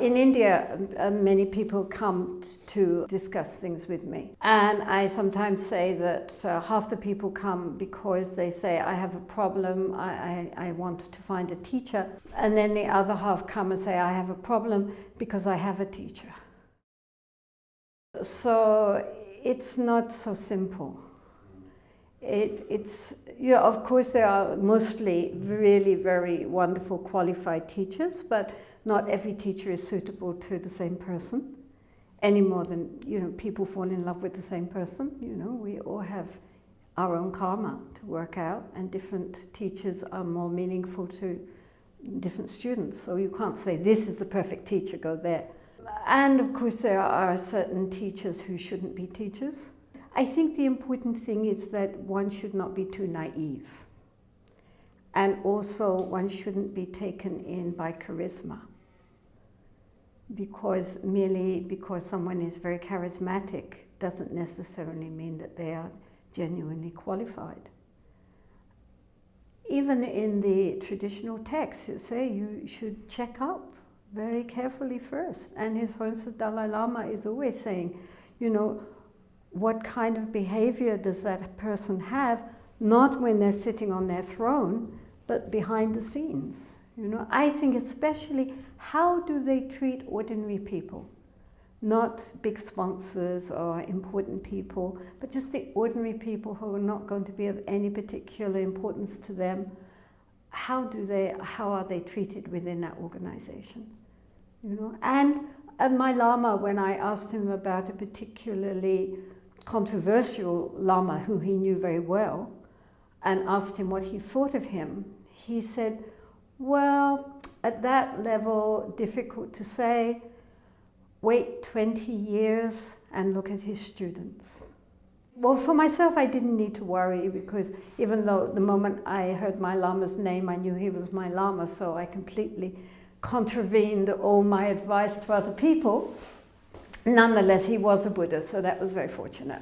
In India, many people come to discuss things with me. And I sometimes say that half the people come because they say, I have a problem, I want to find a teacher. And then the other half come and say, I have a problem because I have a teacher. So it's not so simple. Of course there are mostly really very wonderful qualified teachers, but not every teacher is suitable to the same person, any more than people fall in love with the same person. We all have our own karma to work out, and different teachers are more meaningful to different students. So you can't say this is the perfect teacher, go there. And of course there are certain teachers who shouldn't be teachers. I think the important thing is that one should not be too naive. And also one shouldn't be taken in by charisma. Merely because someone is very charismatic doesn't necessarily mean that they are genuinely qualified. Even in the traditional texts, it says you should check up very carefully first. And His Holiness the Dalai Lama is always saying, what kind of behavior does that person have, not when they're sitting on their throne, but behind the scenes. I think especially, how do they treat ordinary people? Not big sponsors or important people, but just the ordinary people who are not going to be of any particular importance to them. How are they treated within that organization? And my Lama, when I asked him about a particularly controversial Lama who he knew very well, and asked him what he thought of him, he said, well, at that level, difficult to say. Wait 20 years and look at his students. Well, for myself, I didn't need to worry, because even though the moment I heard my Lama's name, I knew he was my Lama, so I completely contravened all my advice to other people. Nonetheless, he was a Buddha, so that was very fortunate.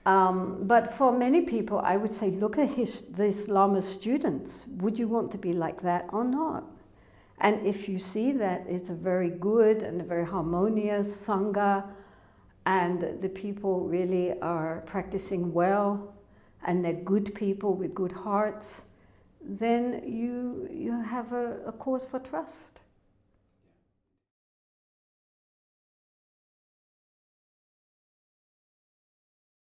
But for many people, I would say, look at this Lama's students. Would you want to be like that or not? And if you see that it's a very good and a very harmonious Sangha, and the people really are practicing well, and they're good people with good hearts, then you have a cause for trust.